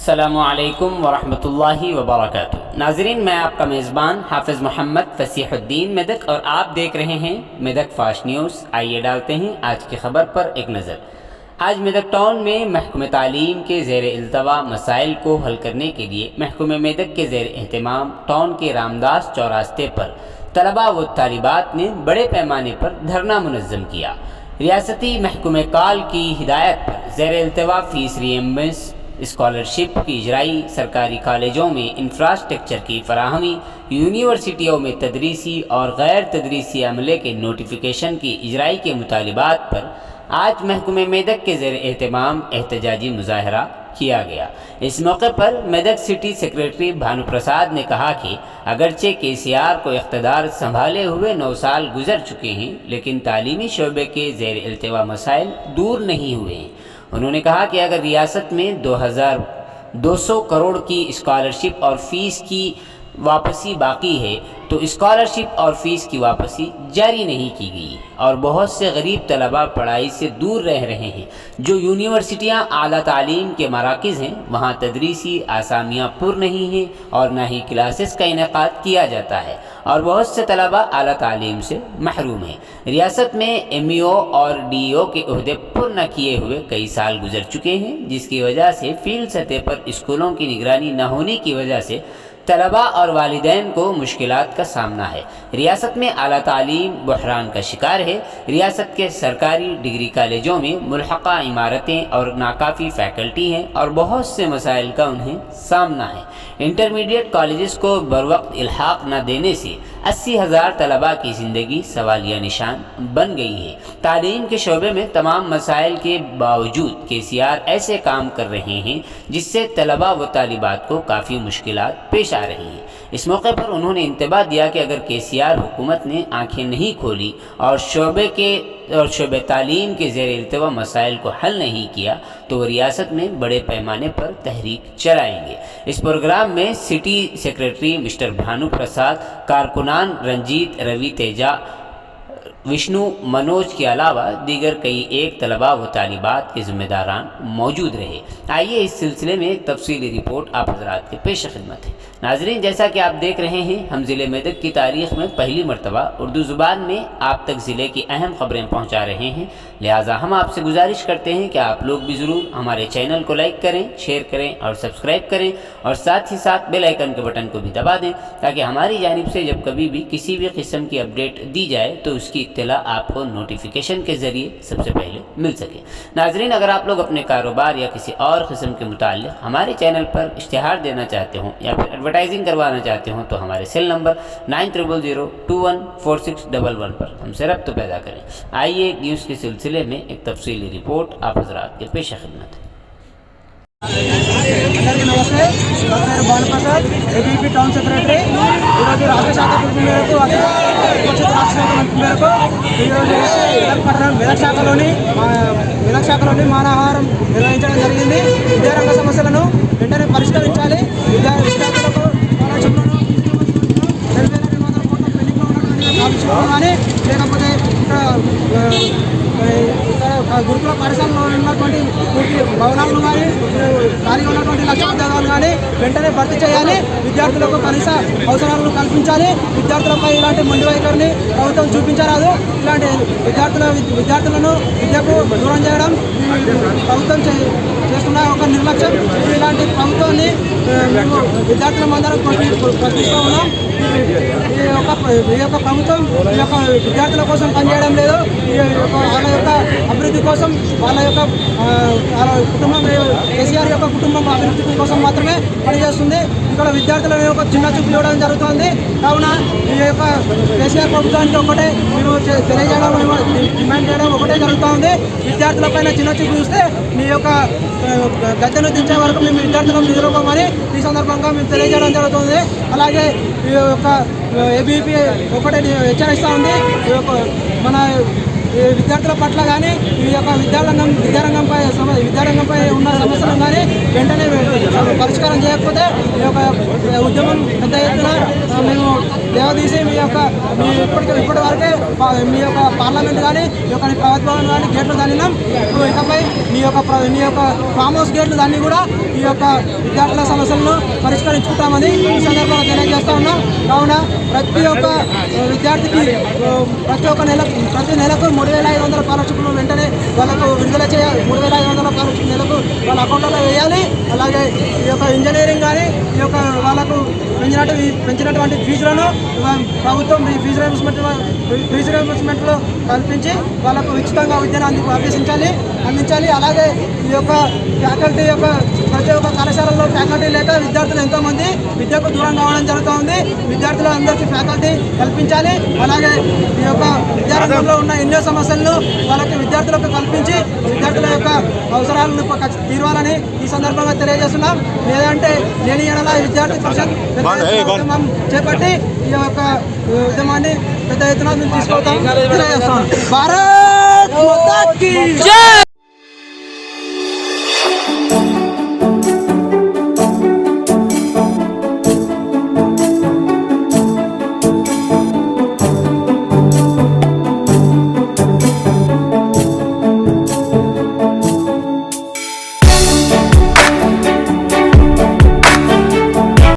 अस्सलामुअलैकुम वरहमतुल्लाहि वबरकातुहू। नाज़रीन, मैं आपका मेज़बान हाफिज़ मोहम्मद फ़सीहुद्दीन मेदक और आप देख रहे हैं मेदक फास्ट न्यूज़। आइए डालते हैं आज की खबर पर एक नज़र। आज मेदक टाउन में महकमे तालीम के ज़ेर इल्तवा मसाइल को हल करने के लिए महकमे मेदक के ज़ेर एहतमाम टाउन के रामदास चौरास्ते पर तलबा व तालिबात ने बड़े पैमाने पर धरना मुनज़्ज़म किया। रियासती महकमे काल की हिदायत पर ज़ेर इल्तवा फ़ीस रीइंबर्स स्कॉलरशिप की इजराई, सरकारी कॉलेजों में इंफ्रास्ट्रक्चर की फराहमी, यूनिवर्सिटियों में तदरीसी और गैर तदरीसी अमले के नोटिफिकेशन की इजराई के मुतालिबात पर आज महकमे मेदक के ज़ेर एहतमाम एहतजाजी मुजाहरा किया गया। इस मौके पर मेदक सिटी सेक्रेटरी भानु प्रसाद ने कहा कि अगरचे KCR को इख्तदार संभाले हुए 9 साल गुजर चुके हैं, लेकिन तालीमी शोबे के ज़ेर इल्तवा मसाइल दूर नहीं हुए हैं। उन्होंने कहा कि अगर रियासत में 2200 करोड़ की स्कॉलरशिप और फ़ीस की वापसी बाकी है तो स्कॉलरशिप और फ़ीस की वापसी जारी नहीं की गई और बहुत से गरीब तलबा पढ़ाई से दूर रह रहे हैं। जो यूनिवर्सिटियाँ आला तालीम के मराकज़ हैं वहाँ तदरीसी आसामियाँ पुर नहीं हैं और ना ही क्लासेस का इनेकाद किया जाता है और बहुत से तलबा आला तालीम से महरूम हैं। रियासत में MEO और DEO के ओहदे पुर न किए हुए कई साल गुजर चुके हैं, जिसकी वजह से फील्ड सतह पर स्कूलों की निगरानी न होने की वजह से तलबा और वालिदैन को मुश्किलात का सामना है। रियासत में आला तालीम बहरान का शिकार है। रियासत के सरकारी डिग्री कॉलेजों में मुल्हक़ा इमारतें और नाकाफ़ी फैकल्टी हैं और बहुत से मसाइल का उन्हें सामना है। इंटरमीडिएट कॉलेजेस को बरवक्त इल्हाक़ न देने से 80,000 तलबा की ज़िंदगी सवालिया निशान बन गई है। तालीम के शोबे में तमाम मसाइल के बावजूद KCR ऐसे काम कर रहे हैं जिससे तलबा व तालिबात को काफ़ी मुश्किलात पेश आ रही हैं। इस मौके पर उन्होंने इंतबाह दिया कि अगर KCR हुकूमत ने आंखें नहीं खोली और शोबे तालीम के ज़ेर इल्तवा मसाइल को हल नहीं किया तो वो रियासत में बड़े पैमाने पर तहरीक चलाएंगे। इस प्रोग्राम में सिटी सेक्रेटरी मिस्टर भानु प्रसाद, कारकुनान रंजीत, रवि तेजा, विष्णु, मनोज के अलावा दीगर कई एक तलबा व तालिबात के ज़िम्मेदारान मौजूद रहे। आइए इस सिलसिले में एक तफसीली रिपोर्ट आप हज़रात के पेश खिदमत है। नाज़रीन, जैसा कि आप देख रहे हैं, हम ज़िले मेदक की तारीख़ में पहली मरतबा उर्दू ज़ुबान में आप तक ज़िले की अहम ख़बरें पहुँचा रहे हैं। लिहाजा हम आपसे गुजारिश करते हैं कि आप लोग भी ज़रूर हमारे चैनल को लाइक करें, शेयर करें और सब्सक्राइब करें और साथ ही साथ बेल आइकन के बटन को भी दबा दें ताकि हमारी जानिब से जब कभी भी किसी भी किस्म की अपडेट दी जाए तो उसकी इत्तला आपको नोटिफिकेशन के ज़रिए सबसे पहले मिल सके। नाज़रीन, अगर आप लोग अपने कारोबार या किसी और किस्म के मुताल्लिक़ हमारे चैनल पर इश्तिहार देना चाहते हों या फिर एडवर्टाइजिंग करवाना चाहते हों तो हमारे सेल नंबर 9000214611 पर हमसे रब्त पैदा करें। आइए एक न्यूज़ के सिलसिले में एक तफसीली रिपोर्ट आप हज़रात के पेश खिदमत है। అందరికీ నమస్తే। నా పేరు భానుప్రసాద్, ABP టౌన్ సెక్రటరీ। ఈరోజు రాష్ట్ర శాఖ పిలుపు మేరకు పరిషత్ రాష్ట్ర శాఖ పిలుపు మేరకు ఈరోజు మెదక్ శాఖలోని మానవహారం నిర్వహించడం జరిగింది। విద్యారంగ సమస్యలను వెంటనే పరిష్కరించాలి, విద్యార్థులకు స్కాలర్షిప్లను కానీ లేకపోతే గురుకుల పాఠశాలలో ఉన్నటువంటి పూర్తి భవనాలను కానీ ఖాళీగా ఉన్నటువంటి లక్ష ఉద్యోగాలు కానీ వెంటనే భర్తీ చేయాలి, విద్యార్థులకు కనీస అవసరాలను కల్పించాలి। విద్యార్థులపై ఇలాంటి మొండి వైఖరిని ప్రభుత్వం చూపించరాదు। ఇలాంటి విద్యార్థులను విద్యకు దూరం చేయడం ప్రభుత్వం చేస్తున్న ఒక నిర్లక్ష్యం। ఇలాంటి ప్రభుత్వాన్ని మేము విద్యార్థులందరం ప్రశ్నిస్తూ ఉన్నాం। ఈ యొక్క ప్రభుత్వం ఈ యొక్క విద్యార్థుల కోసం పనిచేయడం లేదు, వాళ్ళ యొక్క అభివృద్ధి కోసం, వాళ్ళ కుటుంబం KCR యొక్క కుటుంబం అభివృద్ధి కోసం మాత్రమే పనిచేస్తుంది। ఇక్కడ విద్యార్థులను ఒక చిన్న చూపు ఇవ్వడం జరుగుతుంది। కావున ఈ యొక్క KCR ప్రభుత్వానికి ఒకటే మేము తెలియజేయడం, డిమాండ్ చేయడం ఒకటే జరుగుతుంది। విద్యార్థులపైన చిన్న చూపు చూస్తే మీ యొక్క గద్దెను దించే వరకు మేము విద్యార్థులను నిద్రపోమని ఈ సందర్భంగా మేము తెలియజేయడం జరుగుతుంది। అలాగే ఈ యొక్క ABP ఒకటే హెచ్చరిస్తూ ఉంది, మన ఈ విద్యార్థుల పట్ల కానీ ఈ యొక్క విద్యారంగంపై ఉన్న సమస్యలను కానీ వెంటనే పరిష్కారం చేయకపోతే ఈ యొక్క ఉద్యమం పెద్ద ఎత్తున మేము దేవదీసి మీ ఇప్పటి వరకే మీ యొక్క పార్లమెంట్ కానీ ఈ యొక్క ప్రభుత్వ భవన్ కానీ గేట్లు దానినాం. ఇప్పుడు ఇకపై మీ యొక్క ఫామ్ హౌస్ గేట్లు దాన్ని కూడా ఈ యొక్క విద్యార్థుల సమస్యలను పరిష్కరించుకుంటామని ఈ సందర్భంగా తెలియజేస్తా ఉన్నాం. కావున ప్రతి ఒక్క విద్యార్థికి ప్రతి నెలకు 3,500 స్కాలర్షిప్లు వెంటనే వాళ్ళకు విడుదల చేయాలి. 3,500 స్కాలర్షిప్ నెలకు వాళ్ళ అకౌంట్లో వేయాలి. అలాగే ఈ యొక్క ఇంజనీరింగ్ కానీ ఈ యొక్క వాళ్ళకు పెంచినటువంటి ఫీజులను ప్రభుత్వం ఫీజు రియంబర్స్మెంట్లో కల్పించి వాళ్ళకు ఉచితంగా విద్యను అందించాలి. అలాగే ఈ యొక్క ఫ్యాకల్టీ ప్రతి ఒక్క కళాశాలలో ఫ్యాకల్టీ లేక విద్యార్థులు ఎంతోమంది విద్యకు దూరం కావడం జరుగుతూ ఉంది. విద్యార్థులందరికీ ఫ్యాకల్టీ కల్పించాలి. అలాగే ఈ యొక్క విద్యారంగంలో ఉన్న ఎన్నో సమస్యలను వాళ్ళకి విద్యార్థులకు కల్పించి విద్యార్థుల యొక్క అవసరాలను తీరవాలని ఈ సందర్భంగా తెలియజేస్తున్నాం. లేదంటే లేని ఎడల విద్యార్థి పరిషత్ ఉద్యమం చేపట్టి ఈ యొక్క ఉద్యమాన్ని పెద్ద ఎత్తున తీసుకెళ్తాం. భారత్ మాతా కీ జై.